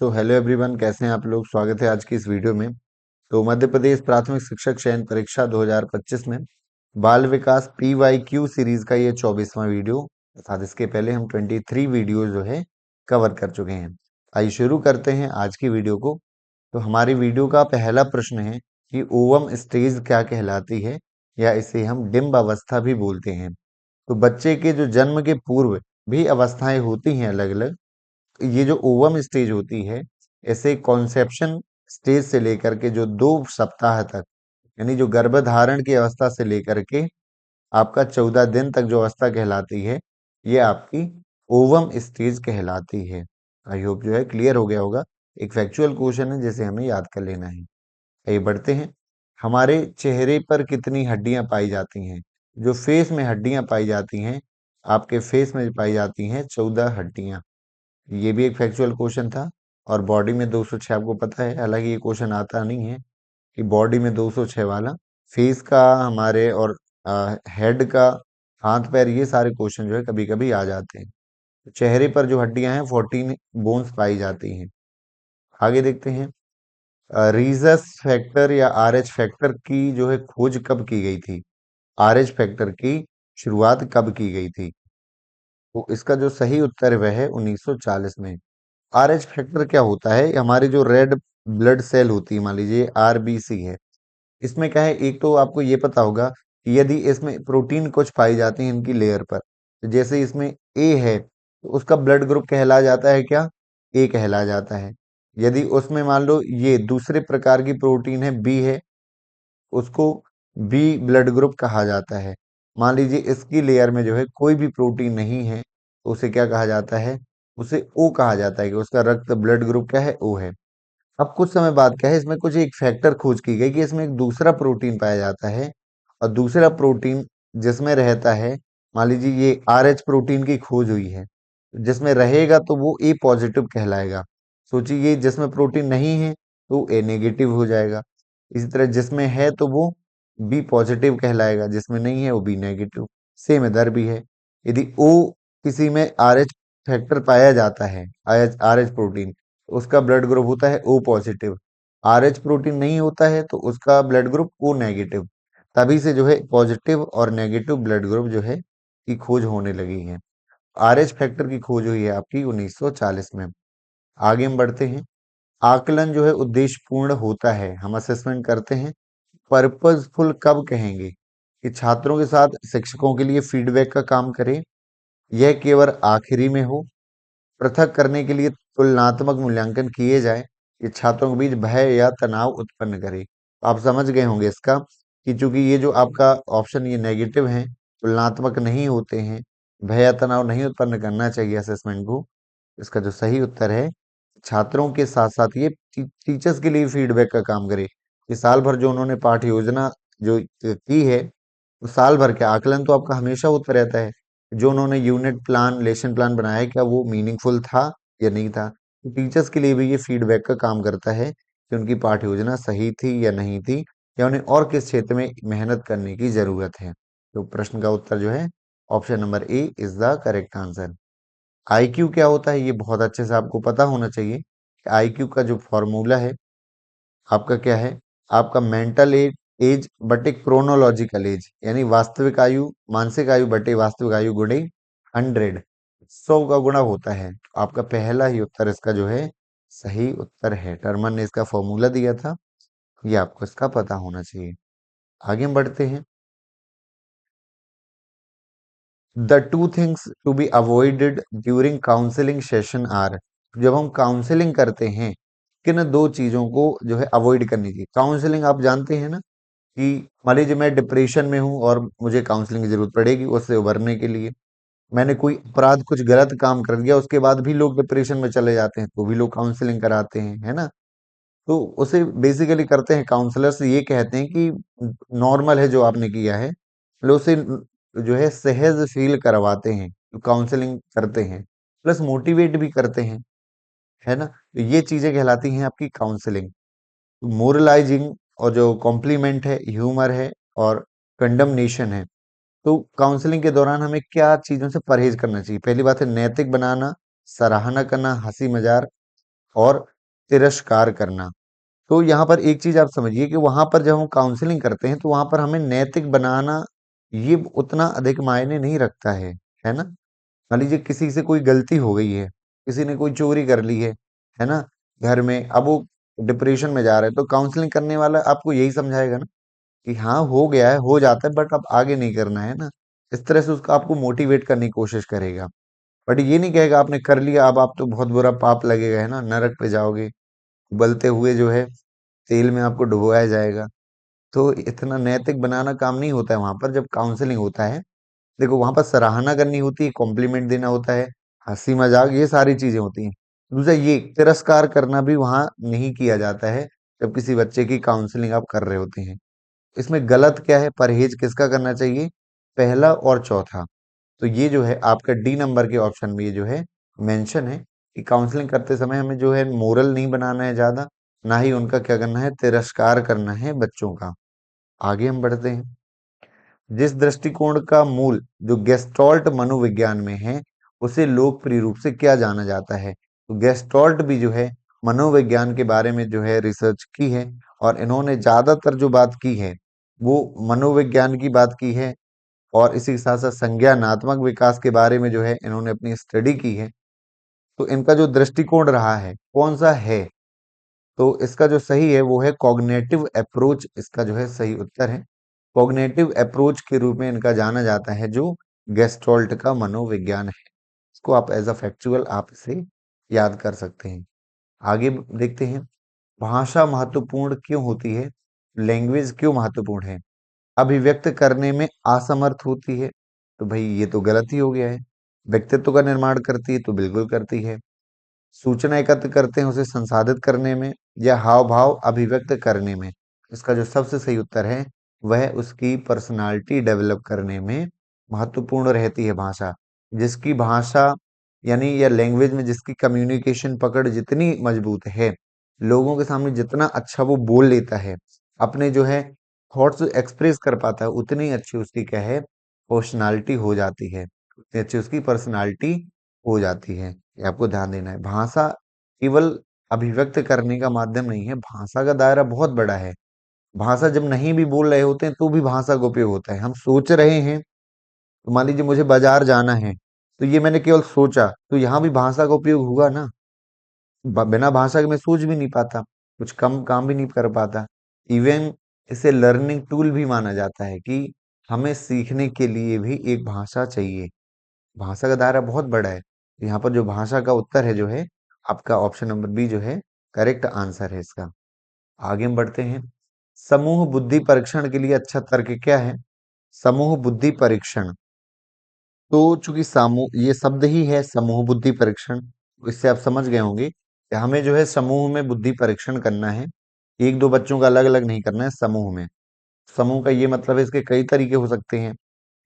So hello everyone, कैसे हैं आप लोग। स्वागत है आज की इस वीडियो में। तो मध्य प्रदेश प्राथमिक शिक्षक चयन परीक्षा 2025 में बाल विकास PYQ सीरीज का ये 24वां वीडियो, अर्थात इसके पहले हम 23 वीडियो जो है कवर कर चुके हैं। आइए शुरू करते हैं आज की वीडियो को। तो हमारी वीडियो का पहला प्रश्न है कि ओवम स्टेज क्या कहलाती है, या इसे हम डिम्ब अवस्था भी बोलते हैं। तो बच्चे के जो जन्म के पूर्व भी अवस्थाएं होती हैं अलग अलग। ये जो ओवम स्टेज होती है, ऐसे कॉन्सेप्शन स्टेज से लेकर के जो 2 सप्ताह तक, यानी जो गर्भधारण की अवस्था से लेकर के आपका 14 दिन तक जो अवस्था कहलाती है, ये आपकी ओवम स्टेज कहलाती है। आई होप जो है क्लियर हो गया होगा। एक फैक्चुअल क्वेश्चन है जिसे हमें याद कर लेना है। आइए बढ़ते हैं। हमारे चेहरे पर कितनी हड्डियां पाई जाती हैं? जो फेस में हड्डियां पाई जाती हैं, आपके फेस में पाई जाती हैं 14 हड्डियां। ये भी एक फैक्चुअल क्वेश्चन था। और बॉडी में 206 आपको पता है, हालांकि ये क्वेश्चन आता नहीं है कि बॉडी में 206 वाला। फेस का हमारे और हेड का, हाथ पैर, ये सारे क्वेश्चन जो है कभी कभी आ जाते हैं। तो चेहरे पर जो हड्डियां हैं 14 बोन्स पाई जाती हैं। आगे देखते हैं। रीजस फैक्टर या RH फैक्टर की जो है खोज कब की गई थी? RH फैक्टर की शुरुआत कब की गई थी? तो इसका जो सही उत्तर है वह है 1940 में। RH फैक्टर क्या होता है? हमारी जो रेड ब्लड सेल होती है, मान लीजिए RBC है, इसमें क्या है, एक तो आपको ये पता होगा कि यदि इसमें प्रोटीन कुछ पाई जाती है इनकी लेयर पर, तो जैसे इसमें A है तो उसका ब्लड ग्रुप कहला जाता है क्या? A कहला जाता है। यदि उसमें मान लो ये दूसरे प्रकार की प्रोटीन है, B है, उसको B ब्लड ग्रुप कहा जाता है। मान लीजिए इसकी लेयर में जो है कोई भी प्रोटीन नहीं है, तो उसे क्या कहा जाता है? उसे O कहा जाता है कि उसका रक्त ब्लड ग्रुप क्या है? O है। अब कुछ समय बाद क्या है, इसमें कुछ एक फैक्टर खोज की गई कि इसमें एक दूसरा प्रोटीन पाया जाता है, और दूसरा प्रोटीन जिसमें रहता है, मान लीजिए ये RH प्रोटीन की खोज हुई है, जिसमें रहेगा तो वो A पॉजिटिव कहलाएगा। सोचिए ये जिसमें प्रोटीन नहीं है तो A नेगेटिव हो जाएगा। इसी तरह जिसमें है तो वो B पॉजिटिव कहलाएगा, जिसमें नहीं है वो B नेगेटिव। सेम इधर भी है। यदि O किसी में RH फैक्टर पाया जाता है, RH प्रोटीन, उसका ब्लड ग्रुप होता है O पॉजिटिव। RH प्रोटीन नहीं होता है तो उसका ब्लड ग्रुप O नेगेटिव। तभी से जो है पॉजिटिव और नेगेटिव ब्लड ग्रुप जो है की खोज होने लगी है। RH फैक्टर की खोज हुई है आपकी 1940 में। आगे हम बढ़ते हैं। आकलन जो है उद्देश्यपूर्ण होता है, हम असेसमेंट करते हैं। पर्पजफुल कब कहेंगे? कि छात्रों के साथ शिक्षकों के लिए फीडबैक का काम करे, यह केवल आखिरी में हो, पृथक करने के लिए तुलनात्मक मूल्यांकन किए जाए, ये छात्रों के बीच भय या तनाव उत्पन्न करे। तो आप समझ गए होंगे इसका, कि चूंकि ये जो आपका ऑप्शन ये नेगेटिव है, तुलनात्मक नहीं होते हैं, भय या तनाव नहीं उत्पन्न करना चाहिए असेसमेंट को। इसका जो सही उत्तर है, छात्रों के साथ साथ ये टीचर्स के लिए फीडबैक का काम करे कि साल भर जो उन्होंने पाठ्य योजना जो की है, तो साल भर के आकलन तो आपका हमेशा होता रहता है। जो उन्होंने यूनिट प्लान, लेसन प्लान बनाया है, क्या वो मीनिंगफुल था या नहीं था? तो टीचर्स के लिए भी ये फीडबैक का काम करता है कि उनकी पाठ्य योजना सही थी या नहीं थी, या उन्हें और किस क्षेत्र में मेहनत करने की जरूरत है। तो प्रश्न का उत्तर जो है option number A is the correct answer. IQ क्या होता है, ये बहुत अच्छे से आपको पता होना चाहिए। IQ का जो फॉर्मूला है आपका क्या है? आपका मेंटल एज एज बटे क्रोनोलॉजिकल एज, यानी वास्तविक आयु, मानसिक आयु बटे वास्तविक आयु गुणे 100, 100 का गुणा होता है। तो आपका पहला ही उत्तर इसका जो है सही उत्तर है। टर्मन ने इसका फॉर्मूला दिया था, ये आपको इसका पता होना चाहिए। आगे हम बढ़ते हैं। The two things to be avoided during counselling session are. जब हम काउंसलिंग करते हैं, किन 2 चीजों को जो है अवॉइड करनी चाहिए? काउंसलिंग आप जानते हैं ना, कि मान लीजिए मैं डिप्रेशन में हूं और मुझे काउंसलिंग की जरूरत पड़ेगी उससे उभरने के लिए। मैंने कोई अपराध, कुछ गलत काम कर दिया, उसके बाद भी लोग डिप्रेशन में चले जाते हैं, तो भी लोग काउंसलिंग कराते हैं, है ना। तो उसे बेसिकली करते हैं काउंसलर्स, ये कहते हैं कि नॉर्मल है जो आपने किया है, मतलब उसे जो है सहज फील करवाते हैं, काउंसलिंग करते हैं, प्लस मोटिवेट भी करते हैं, है ना। तो ये चीजें कहलाती हैं आपकी काउंसलिंग। मोरलाइजिंग और जो कॉम्प्लीमेंट है, ह्यूमर है, और कंडमनेशन है। तो काउंसलिंग के दौरान हमें क्या चीजों से परहेज करना चाहिए? पहली बात है नैतिक बनाना, सराहना करना, हंसी मजाक, और तिरस्कार करना। तो यहाँ पर एक चीज आप समझिए कि वहां पर जब हम काउंसलिंग करते हैं तो वहां पर हमें नैतिक बनाना ये उतना अधिक मायने नहीं रखता है ना। मान लीजिए किसी से कोई गलती हो गई है, किसी ने कोई चोरी कर ली है ना, घर में, अब वो डिप्रेशन में जा रहा है, तो काउंसलिंग करने वाला आपको यही समझाएगा ना कि हाँ हो गया है, हो जाता है, बट अब आगे नहीं करना है ना। इस तरह से उसका आपको मोटिवेट करने की कोशिश करेगा। बट ये नहीं कहेगा आपने कर लिया अब आप तो बहुत बुरा पाप लगेगा, है ना, नरक पे जाओगे, उबलते हुए जो है तेल में आपको डुबोया जाएगा। तो इतना नैतिक बनाना काम नहीं होता है वहां पर जब काउंसलिंग होता है। देखो वहां पर सराहना करनी होती है, कॉम्प्लीमेंट देना होता है, हंसी मजाक, ये सारी चीजें होती हैं। दूसरा ये तिरस्कार करना भी वहां नहीं किया जाता है जब किसी बच्चे की काउंसलिंग आप कर रहे होते हैं। इसमें गलत क्या है, परहेज किसका करना चाहिए, पहला और चौथा। तो ये जो है आपका डी नंबर के ऑप्शन में ये जो है मेंशन है कि काउंसलिंग करते समय हमें जो है मोरल नहीं बनाना है ज्यादा, ना ही उनका क्या करना है, तिरस्कार करना है बच्चों का। आगे हम बढ़ते हैं। जिस दृष्टिकोण का मूल जो गेस्टॉल्ट मनोविज्ञान में है उसे लोकप्रिय रूप से क्या जाना जाता है। तो गेस्टॉल्ट भी जो है मनोविज्ञान के बारे में जो है रिसर्च की है, और इन्होंने ज्यादातर जो बात की है वो मनोविज्ञान की बात की है, और इसी के साथ साथ संज्ञानात्मक विकास के बारे में जो है इन्होंने अपनी स्टडी की है। तो इनका जो दृष्टिकोण रहा है कौन सा है, तो इसका जो सही है वो है कॉग्निटिव अप्रोच, इसका जो है सही उत्तर है। कॉग्निटिव अप्रोच के रूप में इनका जाना जाता है जो गेस्टोल्ट का मनोविज्ञान है। इसको आप एज अ फैक्चुअल आप इसे याद कर सकते हैं। आगे देखते हैं, भाषा महत्वपूर्ण क्यों होती है, लैंग्वेज क्यों महत्वपूर्ण है। अभिव्यक्त करने में असमर्थ होती है, तो भाई ये तो गलत ही हो गया है। व्यक्तित्व का निर्माण करती है, तो बिल्कुल करती है। सूचना एकत्र करते हैं उसे संसाधित करने में, या हाव भाव अभिव्यक्त करने में। इसका जो सबसे सही उत्तर है वह उसकी पर्सनालिटी डेवलप करने में महत्वपूर्ण रहती है भाषा। जिसकी भाषा यानी या लैंग्वेज में जिसकी कम्युनिकेशन पकड़ जितनी मजबूत है, लोगों के सामने जितना अच्छा वो बोल लेता है, अपने जो है थॉट्स एक्सप्रेस कर पाता है, उतनी अच्छी उसकी क्या है, पर्सनालिटी हो जाती है, उतनी अच्छी उसकी पर्सनालिटी हो जाती है। ये आपको ध्यान देना है। भाषा केवल अभिव्यक्त करने का माध्यम नहीं है, भाषा का दायरा बहुत बड़ा है। भाषा जब नहीं भी बोल रहे होते हैं तो भी भाषा का उपयोग होता है। हम सोच रहे हैं, तो मान लीजिए मुझे बाजार जाना है, तो ये मैंने केवल सोचा, तो यहाँ भी भाषा का उपयोग हुआ ना। बिना भाषा के मैं सोच भी नहीं पाता, कुछ कम काम भी नहीं कर पाता। इवन इसे लर्निंग टूल भी माना जाता है कि हमें सीखने के लिए भी एक भाषा चाहिए। भाषा का दायरा बहुत बड़ा है। यहाँ पर जो भाषा का उत्तर है जो है आपका ऑप्शन नंबर बी जो है करेक्ट आंसर है इसका। आगे हम बढ़ते हैं। समूह बुद्धि परीक्षण के लिए अच्छा तर्क क्या है। समूह बुद्धि परीक्षण, तो चूंकि समूह ये शब्द ही है समूह बुद्धि परीक्षण, तो इससे आप समझ गए होंगे कि हमें जो है समूह में बुद्धि परीक्षण करना है। एक दो बच्चों का अलग अलग नहीं करना है, समूह में। समूह का ये मतलब है इसके कई तरीके हो सकते हैं।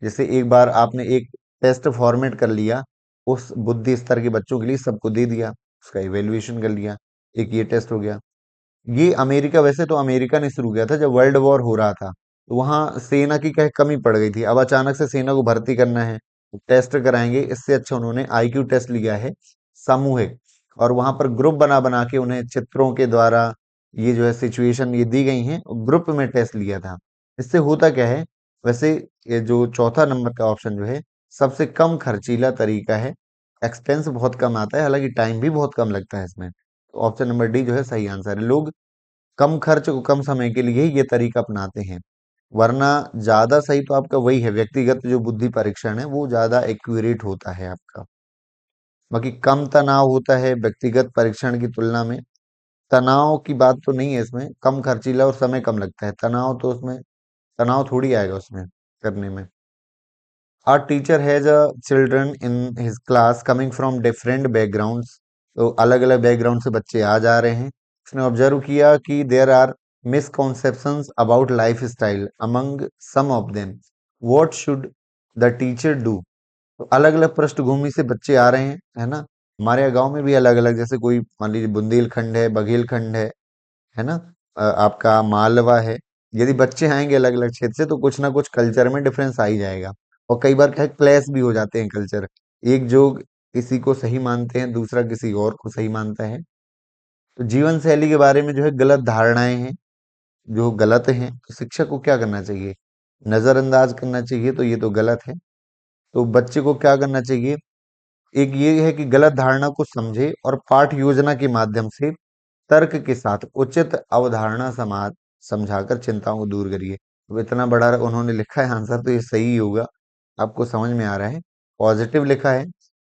जैसे एक बार आपने एक टेस्ट फॉर्मेट कर लिया, उस बुद्धि स्तर के बच्चों के लिए सबको दे दिया, उसका इवेल्युएशन कर लिया, एक ये टेस्ट हो गया। ये अमेरिका, वैसे तो अमेरिका ने शुरू किया था जब वर्ल्ड वॉर हो रहा था, तो वहां सेना की क्या कमी पड़ गई थी, अब अचानक से सेना को भर्ती करना है, टेस्ट कराएंगे। इससे अच्छा उन्होंने आईक्यू टेस्ट लिया है सामूहिक, और वहां पर ग्रुप बना बना के उन्हें चित्रों के द्वारा ये जो है सिचुएशन ये दी गई हैं, ग्रुप में टेस्ट लिया था। इससे होता क्या है, वैसे ये जो चौथा नंबर का ऑप्शन जो है सबसे कम खर्चीला तरीका है। एक्सपेंस बहुत कम आता है, हालांकि टाइम भी बहुत कम लगता है इसमें। तो ऑप्शन नंबर डी जो है सही आंसर है। लोग कम खर्च और कम समय के लिए ही ये तरीका अपनाते हैं, वरना ज्यादा सही तो आपका वही है, व्यक्तिगत जो बुद्धि परीक्षण है वो ज्यादा एक्यूरेट होता है आपका। बाकी कम तनाव होता है व्यक्तिगत परीक्षण की तुलना में। तनाव की बात तो नहीं है इसमें, कम खर्चीला और समय कम लगता है, तनाव तो उसमें तनाव थोड़ी आएगा उसमें करने में। Our teacher has a children in his class coming from different backgrounds. तो अलग अलग बैकग्राउंड से बच्चे आ जा रहे हैं। उसने ऑब्जर्व किया कि there are misconceptions about life style among some of them, what should the teacher do. तो अलग अलग पृष्ठभूमि से बच्चे आ रहे हैं, है ना। हमारे यहाँ गांव में भी अलग अलग, जैसे कोई मान लीजिए बुंदेलखंड है, बघेलखंड है ना, आपका मालवा है। यदि बच्चे आएंगे अलग अलग क्षेत्र से तो कुछ ना कुछ कल्चर में डिफरेंस आ ही जाएगा। और कई बार क्या क्लैश भी हो जाते हैं कल्चर, एक जो किसी को सही मानते हैं दूसरा किसी और को सही मानता है। तो जीवन शैली के बारे में जो है गलत धारणाएं हैं, जो गलत हैं, तो शिक्षक को क्या करना चाहिए? नजरअंदाज करना चाहिए, तो ये तो गलत है। तो बच्चे को क्या करना चाहिए? एक ये है कि गलत धारणा को समझे और पाठ योजना के माध्यम से तर्क के साथ उचित अवधारणा समाज समझाकर चिंताओं को दूर करिए। अब इतना बड़ा उन्होंने लिखा है आंसर, तो ये सही ही होगा। आपको समझ में आ रहा है, पॉजिटिव लिखा है।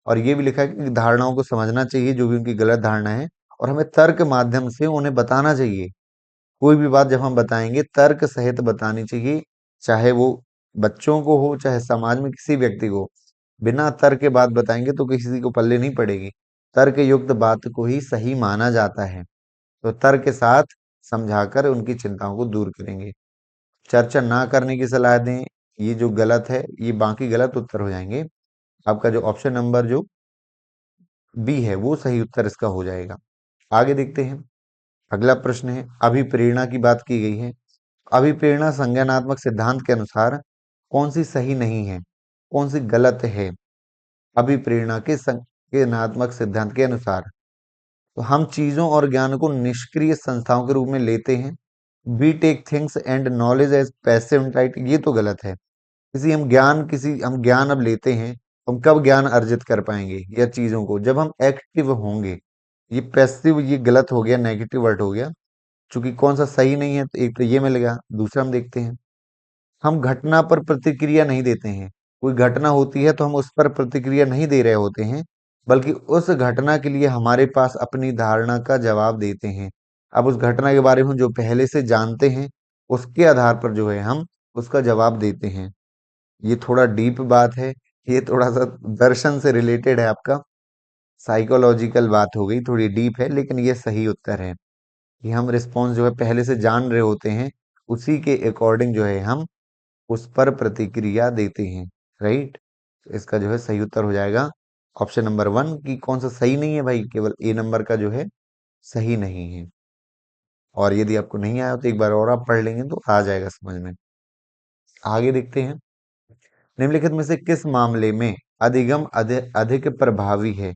और ये भी लिखा है कि धारणाओं को समझना चाहिए, जो भी उनकी गलत धारणा है, और हमें तर्क माध्यम से उन्हें बताना चाहिए। कोई भी बात जब हम बताएंगे तर्क सहित बतानी चाहिए, चाहे वो बच्चों को हो, चाहे समाज में किसी व्यक्ति को। बिना तर्क के बात बताएंगे तो किसी को पल्ले नहीं पड़ेगी। तर्क युक्त बात को ही सही माना जाता है। तो तर्क के साथ समझाकर उनकी चिंताओं को दूर करेंगे। चर्चा ना करने की सलाह दें, ये जो गलत है, ये बाकी गलत उत्तर हो जाएंगे। आपका जो ऑप्शन नंबर जो बी है वो सही उत्तर इसका हो जाएगा। आगे देखते हैं। अगला प्रश्न है, अभिप्रेरणा की बात की गई है। अभिप्रेरणा संज्ञानात्मक सिद्धांत के अनुसार कौन सी सही नहीं है, कौन सी गलत है? अभिप्रेरणा के संज्ञानात्मक सिद्धांत के अनुसार तो हम चीजों और ज्ञान को निष्क्रिय संस्थाओं के रूप में लेते हैं। We take things and knowledge as passive, right? ये तो गलत है। किसी हम ज्ञान अब लेते हैं, हम कब ज्ञान अर्जित कर पाएंगे या चीजों को? जब हम एक्टिव होंगे। ये पैसिव, ये गलत हो गया, नेगेटिव वर्ड हो गया। चूंकि कौन सा सही नहीं है, तो एक तो ये मिलेगा। दूसरा हम देखते हैं, हम घटना पर प्रतिक्रिया नहीं देते हैं। कोई घटना होती है तो हम उस पर प्रतिक्रिया नहीं दे रहे होते हैं, बल्कि उस घटना के लिए हमारे पास अपनी धारणा का जवाब देते हैं। अब उस घटना के बारे में जो पहले से जानते हैं, उसके आधार पर जो है हम उसका जवाब देते हैं। ये थोड़ा डीप बात है, ये थोड़ा सा दर्शन से रिलेटेड है आपका। साइकोलॉजिकल बात हो गई, थोड़ी डीप है, लेकिन ये सही उत्तर है कि हम रिस्पॉन्स जो है पहले से जान रहे होते हैं, उसी के अकॉर्डिंग जो है हम उस पर प्रतिक्रिया देते हैं। राइट? इसका जो है सही उत्तर हो जाएगा ऑप्शन नंबर वन। की कौन सा सही नहीं है भाई? केवल ए नंबर का जो है सही नहीं है। और यदि आपको नहीं आया तो एक बार और आप पढ़ लेंगे तो आ जाएगा समझ में। आगे देखते हैं, निम्नलिखित में से किस मामले में अधिगम अधिक प्रभावी है?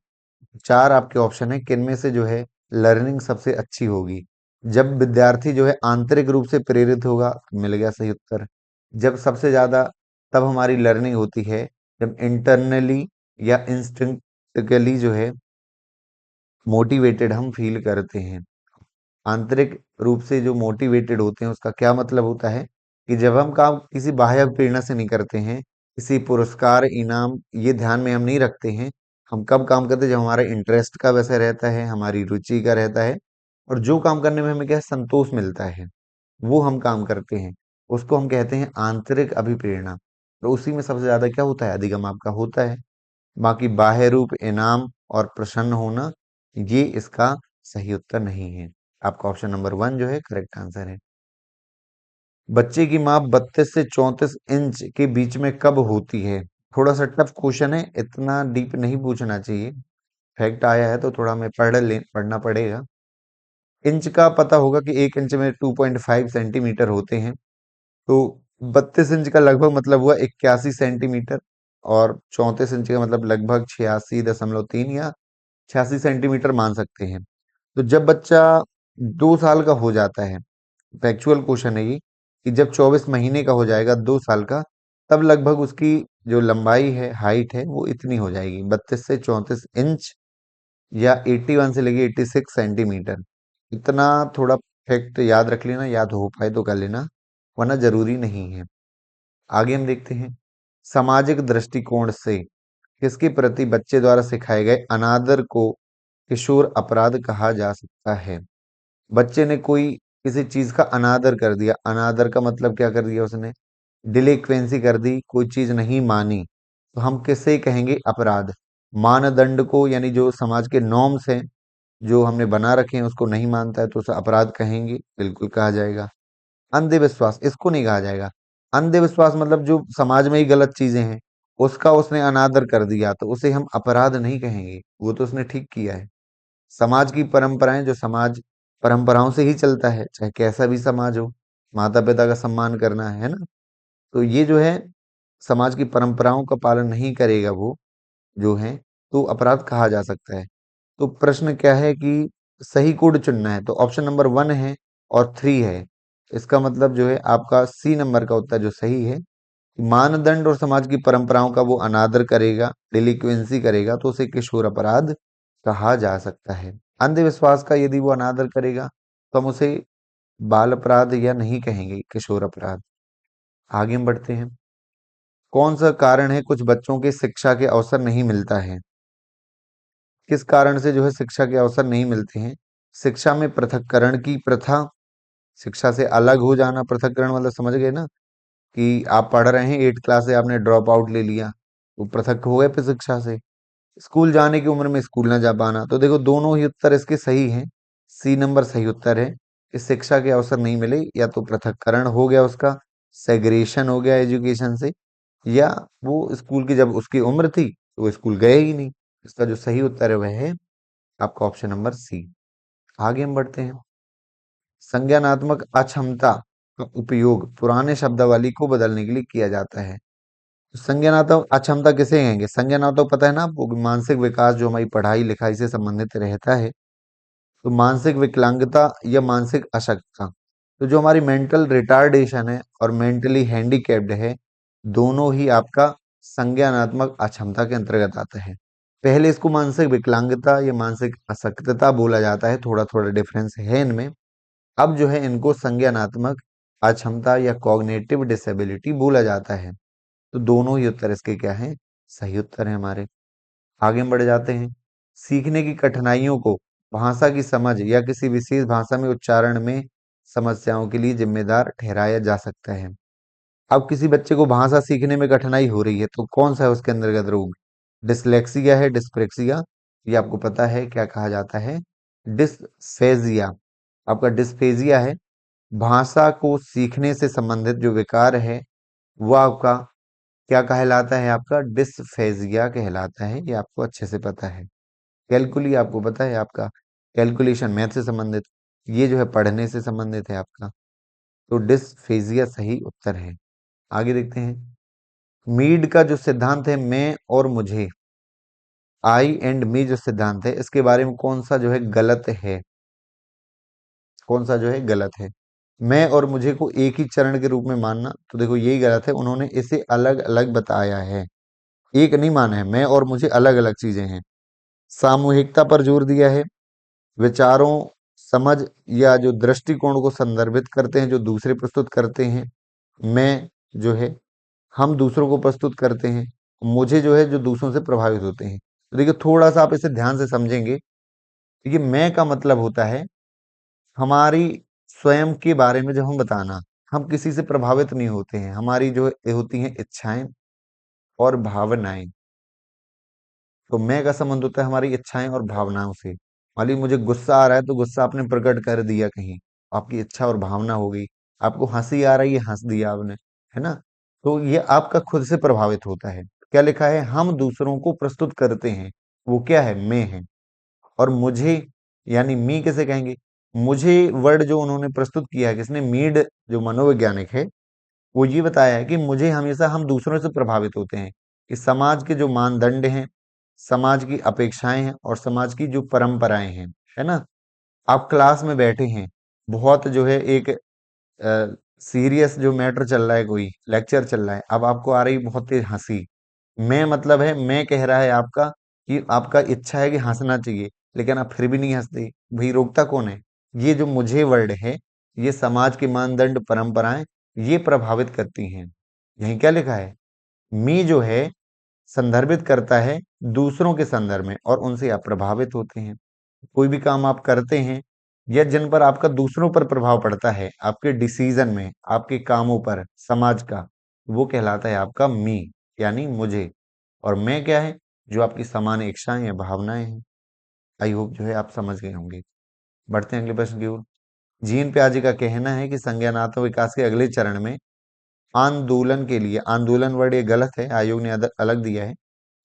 चार आपके ऑप्शन है, किन में से जो है लर्निंग सबसे अच्छी होगी? जब विद्यार्थी जो है आंतरिक रूप से प्रेरित होगा, मिल गया सही उत्तर। जब सबसे ज्यादा तब हमारी लर्निंग होती है जब इंटरनली या इंस्टिंक्टिवली जो है मोटिवेटेड हम फील करते हैं। आंतरिक रूप से जो मोटिवेटेड होते हैं, उसका क्या मतलब होता है कि जब हम काम किसी बाह्य प्रेरणा से नहीं करते हैं, किसी पुरस्कार इनाम ये ध्यान में हम नहीं रखते हैं। हम कब काम करते हैं? जब हमारा इंटरेस्ट का वैसे रहता है, हमारी रुचि का रहता है, और जो काम करने में हमें क्या है, संतोष मिलता है, वो हम काम करते हैं। उसको हम कहते हैं आंतरिक अभिप्रेरणा। तो उसी में सबसे ज्यादा क्या होता है? अधिगम आपका होता है। बाकी बाह्य रूप, इनाम और प्रसन्न होना, ये इसका सही उत्तर नहीं है। आपका ऑप्शन नंबर वन जो है करेक्ट आंसर है। बच्चे की माप 32 से 34 इंच के बीच में कब होती है? थोड़ा सा टफ क्वेश्चन है, इतना डीप नहीं पूछना चाहिए। फैक्ट आया है तो थोड़ा हमें पढ़ना पड़ेगा। इंच का पता होगा कि 1 इंच में 2.5 सेंटीमीटर होते हैं। तो 32 इंच का लगभग मतलब हुआ 81 सेंटीमीटर, और 34 इंच का मतलब लगभग 86.3 या 86 सेंटीमीटर मान सकते हैं। तो जब बच्चा 2 साल का हो जाता है, फैक्चुअल क्वेश्चन है ये, कि जब 24 महीने का हो जाएगा, 2 साल का, तब लगभग उसकी जो लंबाई है, हाइट है, वो इतनी हो जाएगी, 32 से 34 इंच, या 81 से लेके 86 सेंटीमीटर। इतना थोड़ा फैक्ट याद रख लेना, याद हो पाए तो कर लेना, वरना जरूरी नहीं है। आगे हम देखते हैं, सामाजिक दृष्टिकोण से किसके प्रति बच्चे द्वारा सिखाए गए अनादर को किशोर अपराध कहा जा सकता है? बच्चे ने कोई किसी चीज का अनादर कर दिया, अनादर का मतलब क्या कर दिया उसने? डिलिक्वेंसी कर दी, कोई चीज नहीं मानी, तो हम किसे कहेंगे? अपराध। मानदंड को, यानी जो समाज के नॉर्म्स हैं जो हमने बना रखे हैं, उसको नहीं मानता है तो उसे अपराध कहेंगे, बिल्कुल कहा जाएगा। अंधविश्वास, इसको नहीं कहा जाएगा। अंधविश्वास मतलब जो समाज में ही गलत चीजें हैं, उसका उसने अनादर कर दिया, तो उसे हम अपराध नहीं कहेंगे, वो तो उसने ठीक किया है। समाज की परंपराएं, जो समाज परंपराओं से ही चलता है, चाहे कैसा भी समाज हो, माता पिता का सम्मान करना है ना, तो ये जो है समाज की परंपराओं का पालन नहीं करेगा वो जो है, तो अपराध कहा जा सकता है। तो प्रश्न क्या है कि सही कोड चुनना है, तो ऑप्शन नंबर 1 है और 3 है। इसका मतलब जो है आपका सी नंबर का उत्तर जो सही है, मानदंड और समाज की परंपराओं का वो अनादर करेगा, डिलिक्वेंसी करेगा, तो उसे किशोर अपराध कहा जा सकता है। अंधविश्वास का यदि वो अनादर करेगा तो हम उसे बाल अपराध या नहीं कहेंगे, किशोर अपराध। आगे हम बढ़ते हैं। कौन सा कारण है कुछ बच्चों के शिक्षा के अवसर नहीं मिलता है? किस कारण से जो है शिक्षा के अवसर नहीं मिलते हैं? शिक्षा में पृथक्करण की प्रथा, शिक्षा से अलग हो जाना, पृथक्करण मतलब समझ गए ना, कि आप पढ़ रहे हैं 8 क्लास से आपने ड्रॉप आउट ले लिया, वो पृथक हो गए फिर शिक्षा से। स्कूल जाने की उम्र में स्कूल ना जा पाना, तो देखो दोनों ही उत्तर इसके सही हैं। सी नंबर सही उत्तर है कि शिक्षा के अवसर नहीं मिले, या तो पृथक्करण हो गया उसका, सेग्रेशन हो गया एजुकेशन से, या वो स्कूल की जब उसकी उम्र थी तो वो स्कूल गए ही नहीं। इसका जो सही उत्तर है वह है आपका ऑप्शन नंबर सी। आगे हम बढ़ते हैं। संज्ञानात्मक अक्षमता का उपयोग पुराने शब्दावली को बदलने के लिए किया जाता है। तो संज्ञानात्मक अक्षमता किसे कहेंगे? संज्ञानात्मक पता है ना आपको, मानसिक विकास जो हमारी पढ़ाई लिखाई से संबंधित रहता है। तो मानसिक विकलांगता या मानसिक अशक्तता, तो जो हमारी मेंटल रिटार्डेशन है और मेंटली हैंडीकैप्ड है, दोनों ही आपका संज्ञानात्मक अक्षमता के अंतर्गत आता है। पहले इसको मानसिक विकलांगता या मानसिक अशक्तता बोला जाता है, थोड़ा थोड़ा डिफरेंस है इनमें। अब जो है इनको संज्ञानात्मक अक्षमता या कॉग्निटिव डिसेबिलिटी बोला जाता है। तो दोनों ही उत्तर इसके क्या हैं? सही उत्तर है हमारे। आगे हम बढ़ जाते हैं। सीखने की कठिनाइयों को भाषा की समझ या किसी विशेष भाषा में उच्चारण में समस्याओं के लिए जिम्मेदार ठहराया जा सकता है। अब किसी बच्चे को भाषा सीखने में कठिनाई हो रही है तो कौन सा है उसके अंतर्गत रोग? डिसलेक्सिया है, डिस्प्रेक्सिया, ये आपको पता है क्या कहा जाता है? डिस्फेजिया। आपका डिस्फेजिया है। भाषा को सीखने से संबंधित जो विकार है वो आपका क्या कहलाता है? आपका डिस्फेजिया कहलाता है, ये आपको अच्छे से पता है। कैलकुली आपको पता है आपका, कैलकुलेशन मैथ से संबंधित, ये जो है पढ़ने से संबंधित है आपका। तो डिस्फेजिया सही उत्तर है। आगे देखते हैं। मीड का जो सिद्धांत है, मैं और मुझे, आई एंड मी जो सिद्धांत है, इसके बारे में कौन सा जो है गलत है? कौन सा जो है गलत है? मैं और मुझे को एक ही चरण के रूप में मानना, तो देखो यही गलत है, उन्होंने इसे अलग अलग बताया है, एक नहीं माना है। मैं और मुझे अलग अलग चीजें हैं। सामूहिकता पर जोर दिया है, विचारों, समझ या जो दृष्टिकोण को संदर्भित करते हैं, जो दूसरे प्रस्तुत करते हैं। मैं जो है हम दूसरों को प्रस्तुत करते हैं, मुझे जो है जो दूसरों से प्रभावित होते हैं। तो देखिए थोड़ा सा आप इसे ध्यान से समझेंगे। ये मैं का मतलब होता है हमारी स्वयं के बारे में जब हम बताना, हम किसी से प्रभावित नहीं होते हैं, हमारी जो होती हैं इच्छाएं और भावनाएं। तो मैं का संबंध होता है हमारी इच्छाएं और भावनाओं से। मान लीजिए मुझे गुस्सा आ रहा है तो गुस्सा आपने प्रकट कर दिया कहीं, आपकी इच्छा और भावना हो गई। आपको हंसी आ रही है, हंस दिया आपने, है ना? तो ये आपका खुद से प्रभावित होता है। क्या लिखा है? हम दूसरों को प्रस्तुत करते हैं, वो क्या है? मैं है। और मुझे यानी मी किसे कहेंगे? मुझे वर्ड जो उन्होंने प्रस्तुत किया है, किसने? मीड जो मनोवैज्ञानिक है, वो ये बताया है कि मुझे हमेशा हम दूसरों से प्रभावित होते हैं, कि समाज के जो मानदंड हैं, समाज की अपेक्षाएं हैं और समाज की जो परंपराएं हैं, है ना? आप क्लास में बैठे हैं, बहुत जो है एक सीरियस जो मैटर चल रहा है, कोई लेक्चर चल रहा है, अब आपको आ रही बहुत तेज हंसी। मैं मतलब है, मैं कह रहा है आपका कि आपका इच्छा है कि हंसना चाहिए, लेकिन आप फिर भी नहीं हंसते। भाई रोकता कौन है? ये जो मुझे वर्ड है, ये समाज के मानदंड परंपराएं ये प्रभावित करती हैं। यही क्या लिखा है? मी जो है संदर्भित करता है दूसरों के संदर्भ में और उनसे आप प्रभावित होते हैं। कोई भी काम आप करते हैं या जिन पर आपका दूसरों पर प्रभाव पड़ता है, आपके डिसीजन में, आपके कामों पर, समाज का, वो कहलाता है आपका मी, यानी मुझे। और मैं क्या है? जो आपकी समान इच्छाएं या भावनाएं हैं। आई होप जो है आप समझ गए होंगे। बढ़ते हैं अगले प्रश्न की ओर। जीन प्याजे का कहना है कि संज्ञानात्मक विकास के अगले चरण में आंदोलन के लिए, आंदोलन वर्ड ये गलत है, आयोग ने अलग दिया है।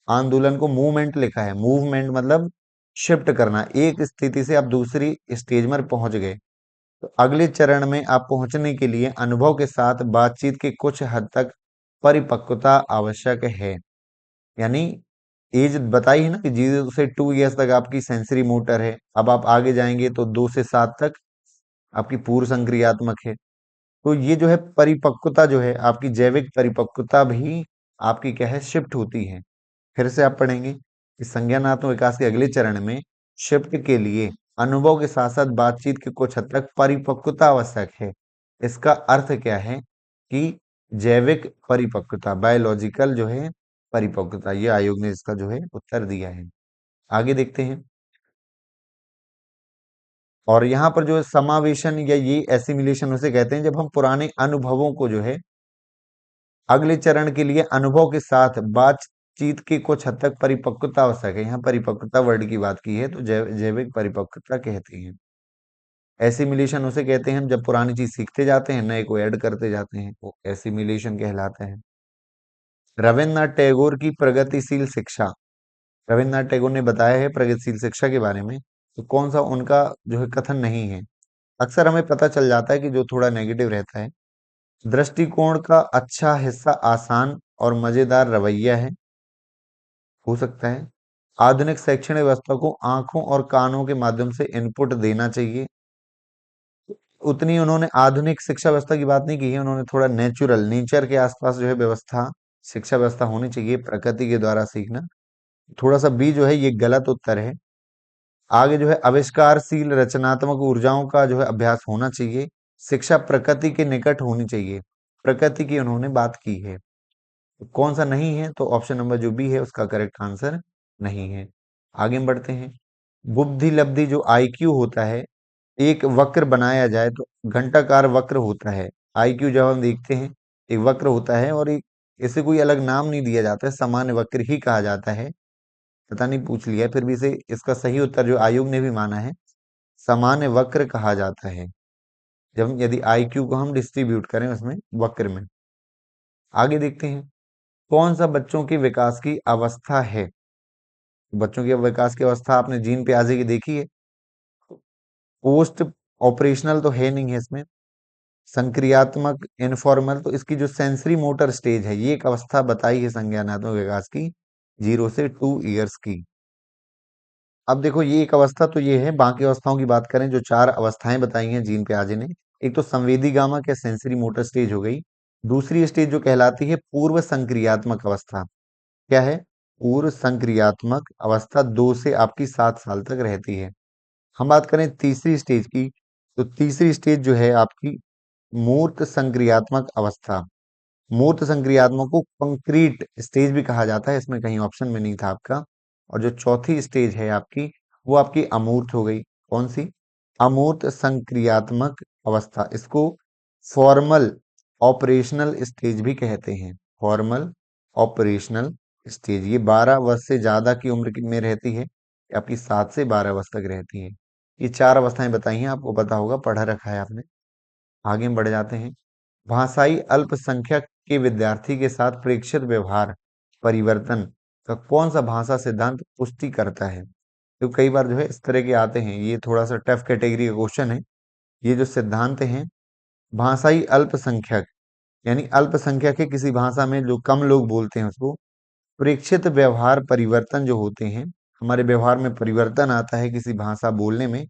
आंदोलन को मूवमेंट लिखा है। मूवमेंट मतलब शिफ्ट करना, एक स्थिति से आप दूसरी स्टेज में पहुंच गए। तो अगले चरण में आप पहुंचने के लिए अनुभव के साथ बातचीत के कुछ हद तक परिपक्वता आवश्यक है। यानी एज बताई है ना कि 0 से 2 इयर्स तक आपकी सेंसरी मोटर है। अब आप आगे जाएंगे तो 2 से 7 तक आपकी पूर्व संक्रियात्मक है। तो ये जो है परिपक्वता जो है आपकी जैविक परिपक्वता भी आपकी क्या है, शिफ्ट होती है। फिर से आप पढ़ेंगे कि संज्ञानात्मक विकास के अगले चरण में शिफ्ट के लिए अनुभव के साथ साथ बातचीत के कुछ हद तक परिपक्वता आवश्यक है। इसका अर्थ क्या है कि जैविक परिपक्वता, बायोलॉजिकल जो है परिपक्वता, ये आयोग ने इसका जो है उत्तर दिया है। आगे देखते हैं। और यहाँ पर जो है समावेशन या ये एसिमिलेशन उसे कहते हैं जब हम पुराने अनुभवों को जो है अगले चरण के लिए अनुभव के साथ बातचीत की कुछ हद तक परिपक्वता आवश्यक है। यहाँ परिपक्वता वर्ड की बात की है तो जैविक परिपक्वता कहती है। एसिमिलेशन उसे कहते हैं हम जब पुरानी चीज सीखते जाते हैं, नए को ऐड करते जाते हैं, वो एसिमिलेशन कहलाता है। रविन्द्रनाथ टैगोर की प्रगतिशील शिक्षा, रविन्द्रनाथ टैगोर ने बताया है प्रगतिशील शिक्षा के बारे में, तो कौन सा उनका जो है कथन नहीं है। अक्सर हमें पता चल जाता है कि जो थोड़ा नेगेटिव रहता है। दृष्टिकोण का अच्छा हिस्सा आसान और मजेदार रवैया है, हो सकता है। आधुनिक शैक्षणिक व्यवस्था को आंखों और कानों के माध्यम से इनपुट देना चाहिए। उतनी उन्होंने आधुनिक शिक्षा व्यवस्था की बात नहीं की है, उन्होंने थोड़ा नेचुरल, नेचर के आसपास जो है व्यवस्था, शिक्षा व्यवस्था होनी चाहिए, प्रकृति के द्वारा सीखना। थोड़ा सा बी जो है ये गलत उत्तर है। आगे जो है आविष्कारशील रचनात्मक ऊर्जाओं का जो है अभ्यास होना चाहिए। शिक्षा प्रकृति के निकट होनी चाहिए, प्रकृति की उन्होंने बात की है। तो कौन सा नहीं है, तो ऑप्शन नंबर जो बी है उसका करेक्ट आंसर नहीं है। आगे हम बढ़ते हैं। बुद्धि लब्धि जो आईक्यू होता है, एक वक्र बनाया जाए तो घंटाकार वक्र होता है। आईक्यू जब हम देखते हैं एक वक्र होता है और एक, इसे कोई अलग नाम नहीं दिया जाता है, सामान्य वक्र ही कहा जाता है। पता नहीं पूछ लिया है, फिर भी इसे, इसका सही उत्तर जो आयोग ने भी माना है, सामान्य वक्र कहा जाता है जब यदि आईक्यू को हम डिस्ट्रीब्यूट करें उसमें वक्र में। आगे देखते हैं। कौन सा बच्चों के विकास की अवस्था है। बच्चों के विकास की अवस्था आपने जीन पियाजे की देखी है। पोस्ट ऑपरेशनल तो है नहीं है इसमें, संक्रियात्मक, इनफॉर्मल, तो इसकी जो सेंसरी मोटर स्टेज है ये एक अवस्था बताई है संज्ञानात्मक विकास की, 0 से 2 इयर्स की। अब देखो ये एक अवस्था तो ये है, बाकी अवस्थाओं की बात करें, जो 4 अवस्थाएं बताई हैं जीन पियाजे ने, एक तो संवेदी गामा या सेंसरी मोटर स्टेज हो गई। दूसरी स्टेज जो कहलाती है पूर्व संक्रियात्मक अवस्था, क्या है, पूर्व संक्रियात्मक अवस्था 2 से आपकी 7 साल तक रहती है। हम बात करें तीसरी स्टेज की, तो तीसरी स्टेज जो है आपकी मूर्त संक्रियात्मक अवस्था। मूर्त संक्रियात्मक को कंक्रीट स्टेज भी कहा जाता है, इसमें कहीं ऑप्शन में नहीं था आपका। और जो चौथी स्टेज है आपकी, वो आपकी अमूर्त हो गई। कौन सी, अमूर्त संक्रियात्मक अवस्था, इसको फॉर्मल ऑपरेशनल स्टेज भी कहते हैं। फॉर्मल ऑपरेशनल स्टेज, ये 12 वर्ष से ज्यादा की उम्र में रहती है, ये आपकी 7 से 12 वर्ष तक रहती है। ये 4 अवस्थाएं बताई हैं, आपको पता होगा, पढ़ा रखा है आपने। आगे हम बढ़ जाते हैं। भाषाई अल्पसंख्यक के विद्यार्थी के साथ प्रेक्षित व्यवहार परिवर्तन का कौन सा भाषा सिद्धांत पुष्टि करता है। तो कई बार जो है इस तरह के आते हैं, ये थोड़ा सा टफ कैटेगरी का क्वेश्चन है। ये जो सिद्धांत हैं, भाषाई अल्पसंख्यक यानी अल्पसंख्यक है किसी भाषा में, जो कम लोग बोलते हैं उसको, प्रेक्षित व्यवहार परिवर्तन जो होते हैं, हमारे व्यवहार में परिवर्तन आता है किसी भाषा बोलने में,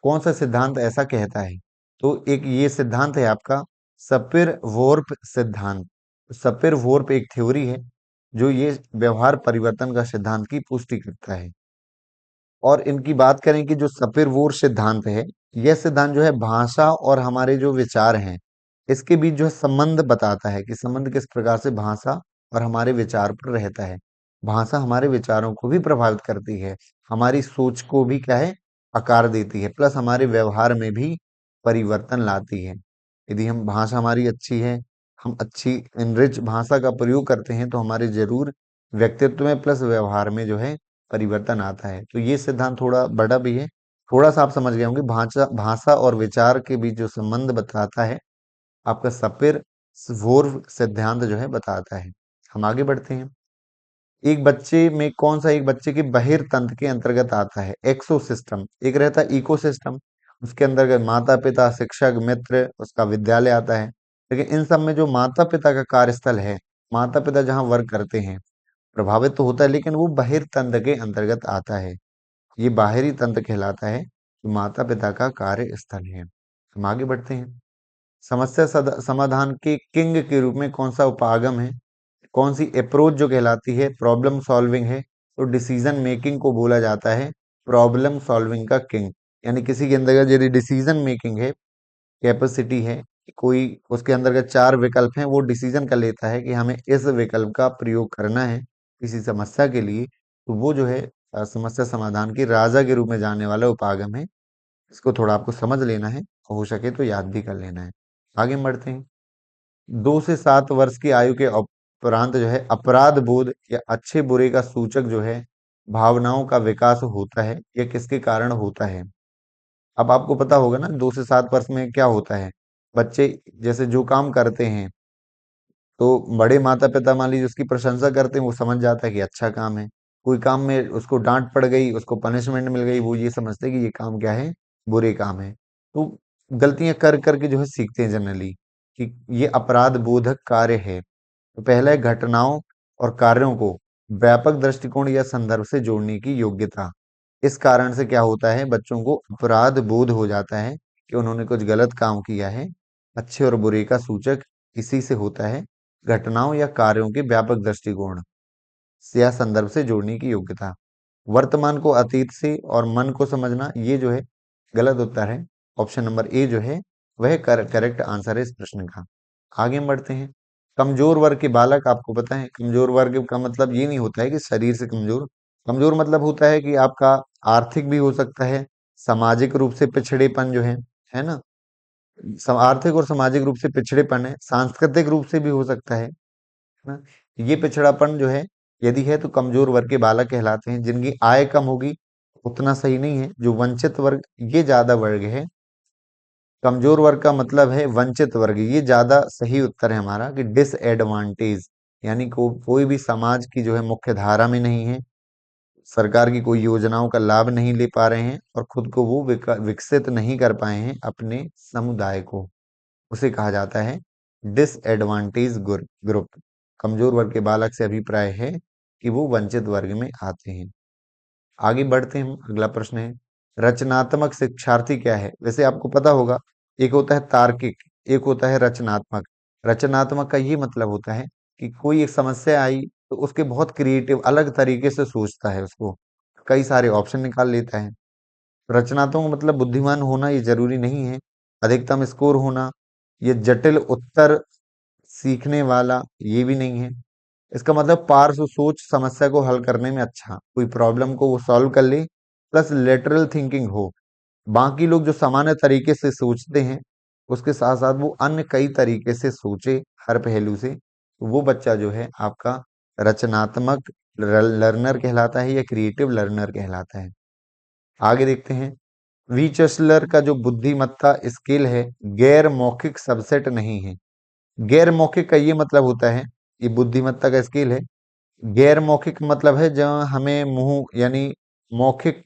कौन सा सिद्धांत ऐसा कहता है। तो एक ये सिद्धांत है आपका सपिर वोर्फ सिद्धांत। सपिर वोर्फ एक थ्योरी है जो ये व्यवहार परिवर्तन का सिद्धांत की पुष्टि करता है। और इनकी बात करें कि जो सपिर वोर सिद्धांत है, यह सिद्धांत जो है भाषा और हमारे जो विचार हैं इसके बीच जो है संबंध बताता है कि संबंध किस प्रकार से भाषा और हमारे विचार पर रहता है। भाषा हमारे विचारों को भी प्रभावित करती है, हमारी सोच को भी क्या है, आकार देती है, प्लस हमारे व्यवहार में भी परिवर्तन लाती है। यदि हम, भाषा हमारी अच्छी है, हम अच्छी इनरिच भाषा का प्रयोग करते हैं, तो हमारे जरूर व्यक्तित्व में प्लस व्यवहार में जो है परिवर्तन आता है। तो ये सिद्धांत थोड़ा बड़ा भी है, थोड़ा सा आप समझ गए होंगे। भाषा भाषा और विचार के बीच जो संबंध बताता है आपका सपिर वोर्फ सिद्धांत जो है बताता है। हम आगे बढ़ते हैं। एक बच्चे में कौन सा एक बच्चे के बहिर तंत्र के अंतर्गत आता है। एक्सो सिस्टम, एक रहता है इको सिस्टम, उसके अंतर्गत माता पिता, शिक्षक, मित्र, उसका विद्यालय आता है। लेकिन इन सब में जो माता पिता का कार्यस्थल है, माता पिता जहाँ वर्क करते हैं, प्रभावित तो होता है, लेकिन वो बहिर्तंत्र के अंतर्गत आता है। ये बाहरी तंत्र कहलाता है, जो माता पिता का कार्य स्थल है। हम आगे बढ़ते हैं। समस्या समाधान के किंग के रूप में कौन सा उपागम है, कौन सी अप्रोच जो कहलाती है प्रॉब्लम सॉल्विंग है, तो डिसीजन मेकिंग को बोला जाता है प्रॉब्लम सॉल्विंग का किंग। यानी किसी के अंदर यदि डिसीजन मेकिंग है, कैपेसिटी है, कोई उसके अंतर्गत चार विकल्प हैं, वो डिसीजन कर लेता है कि हमें इस विकल्प का प्रयोग करना है किसी समस्या के लिए, तो वो जो है समस्या समाधान के राजा के रूप में जानने वाला उपागम है। इसको थोड़ा आपको समझ लेना है, हो सके तो याद भी कर लेना है। आगे बढ़ते हैं। 2 से 7 वर्ष की आयु के उपरांत जो है अपराध बोध या अच्छे बुरे का सूचक जो है भावनाओं का विकास होता है, यह किसके कारण होता है। अब आपको पता होगा ना 2 से 7 वर्ष में क्या होता है। बच्चे जैसे जो काम करते हैं, तो बड़े माता पिता मान लीजिए उसकी प्रशंसा करते हैं, वो समझ जाता है कि अच्छा काम है। कोई काम में उसको डांट पड़ गई, उसको पनिशमेंट मिल गई, वो ये समझते हैं कि ये काम क्या है, बुरे काम है। तो गलतियां कर करके जो है सीखते हैं जनरली कि ये अपराध बोधक कार्य है। तो पहला है घटनाओं और कार्यों को व्यापक दृष्टिकोण या संदर्भ से जोड़ने की योग्यता। इस कारण से क्या होता है, बच्चों को अपराध बोध हो जाता है कि उन्होंने कुछ गलत काम किया है। अच्छे और बुरे का सूचक इसी से होता है घटनाओं या कार्यों के व्यापक दृष्टिकोण या संदर्भ से जोड़ने की योग्यता। वर्तमान को अतीत से और मन को समझना, ये जो है गलत उत्तर है। ऑप्शन नंबर ए जो है वह करेक्ट आंसर है इस प्रश्न का। आगे बढ़ते हैं। कमजोर वर्ग के बालक, आपको पता है कमजोर वर्ग का मतलब ये नहीं होता है कि शरीर से कमजोर। कमजोर मतलब होता है कि आपका आर्थिक भी हो सकता है, सामाजिक रूप से पिछड़ेपन जो है ना, आर्थिक और सामाजिक रूप से पिछड़ेपन है, सांस्कृतिक रूप से भी हो सकता है ना। ये पिछड़ापन जो है यदि है तो कमजोर वर्ग के बालक कहलाते हैं। जिनकी आय कम होगी उतना सही नहीं है। जो वंचित वर्ग, ये ज्यादा वर्ग है। कमजोर वर्ग का मतलब है वंचित वर्ग, ये ज्यादा सही उत्तर है हमारा कि डिसएडवांटेज, यानी कोई भी समाज की जो है मुख्य धारा में नहीं है, सरकार की कोई योजनाओं का लाभ नहीं ले पा रहे हैं और खुद को वो विकसित नहीं कर पाए हैं अपने समुदाय को, उसे कहा जाता है डिसएडवांटेज ग्रुप। कमजोर वर्ग के बालक से अभिप्राय है कि वो वंचित वर्ग में आते हैं। आगे बढ़ते हैं। अगला प्रश्न है रचनात्मक शिक्षार्थी क्या है। वैसे आपको पता होगा, एक होता है तार्किक, एक होता है रचनात्मक। रचनात्मक का ये मतलब होता है कि कोई एक समस्या आई तो उसके बहुत क्रिएटिव अलग तरीके से सोचता है, उसको कई सारे ऑप्शन निकाल लेता है। रचनात्मक मतलब बुद्धिमान होना ये जरूरी नहीं है, अधिकतम स्कोर होना, ये जटिल उत्तर सीखने वाला ये भी नहीं है। इसका मतलब पार्श्व सोच, समस्या को हल करने में अच्छा, कोई प्रॉब्लम को वो सॉल्व कर ले, प्लस लेटरल थिंकिंग हो। बाकी लोग जो सामान्य तरीके से सोचते हैं उसके साथ साथ वो अन्य कई तरीके से सोचे हर पहलू से, तो वो बच्चा जो है आपका रचनात्मक लर्नर कहलाता है या क्रिएटिव लर्नर कहलाता है। आगे देखते हैं। वीचस्लर का जो बुद्धिमत्ता स्केल है गैर मौखिक सबसेट नहीं है। गैर मौखिक का ये मतलब होता है, ये बुद्धिमत्ता का स्केल है। गैर मौखिक मतलब है जहाँ हमें मुंह यानी मौखिक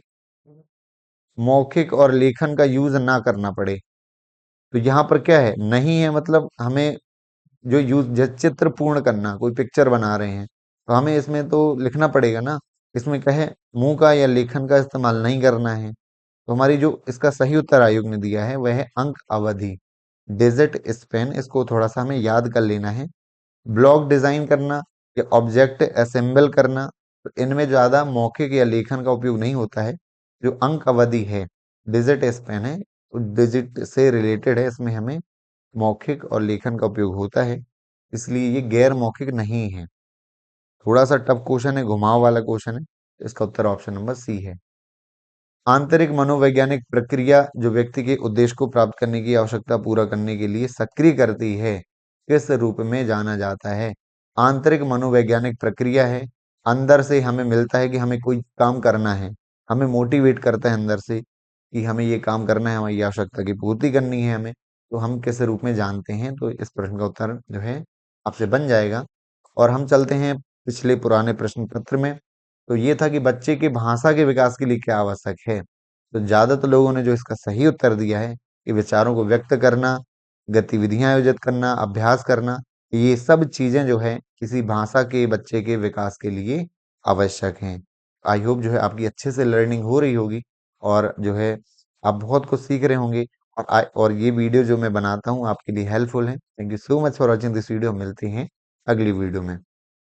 मौखिक और लेखन का यूज ना करना पड़े। तो यहाँ पर क्या है, नहीं है मतलब हमें जो चित्र पूर्ण करना, कोई पिक्चर बना रहे हैं तो हमें इसमें तो लिखना पड़ेगा ना। इसमें कहे मुंह का या लेखन का इस्तेमाल नहीं करना है। तो हमारी जो इसका सही उत्तर आयोग ने दिया है वह है अंक अवधि, डिजिट स्पेन। इसको थोड़ा सा हमें याद कर लेना है। ब्लॉग डिजाइन करना या ऑब्जेक्ट असेंबल करना, तो इनमें ज्यादा मौखिक या लेखन का उपयोग नहीं होता है। जो अंक अवधि है, डिजिट स्पेन है, तो डिजिट से रिलेटेड है, इसमें हमें मौखिक और लेखन का उपयोग होता है, इसलिए ये गैर मौखिक नहीं है। थोड़ा सा टफ क्वेश्चन है, घुमाव वाला क्वेश्चन है। इसका उत्तर ऑप्शन नंबर सी है। आंतरिक मनोवैज्ञानिक प्रक्रिया जो व्यक्ति के उद्देश्य को प्राप्त करने की आवश्यकता पूरा करने के लिए सक्रिय करती है, किस रूप में जाना जाता है। आंतरिक मनोवैज्ञानिक प्रक्रिया है, अंदर से हमें मिलता है कि हमें कोई काम करना है, हमें मोटिवेट करता है अंदर से कि हमें ये काम करना है, हमारी आवश्यकता की पूर्ति करनी है हमें, तो हम किस रूप में जानते हैं। तो इस प्रश्न का उत्तर जो है आपसे बन जाएगा। और हम चलते हैं पिछले पुराने प्रश्न पत्र में। तो ये था कि बच्चे के भाषा के विकास के लिए क्या आवश्यक है। तो ज्यादातर लोगों ने जो इसका सही उत्तर दिया है कि विचारों को व्यक्त करना, गतिविधियां आयोजित करना, अभ्यास करना। ये सब चीजें जो है किसी भाषा के बच्चे के विकास के लिए आवश्यक हैं। आई होप जो है आपकी अच्छे से लर्निंग हो रही होगी और जो है आप बहुत कुछ सीख रहे होंगे और ये वीडियो जो मैं बनाता हूँ आपके लिए हेल्पफुल है। Thank you so much for watching this video. मिलते हैं अगली वीडियो में।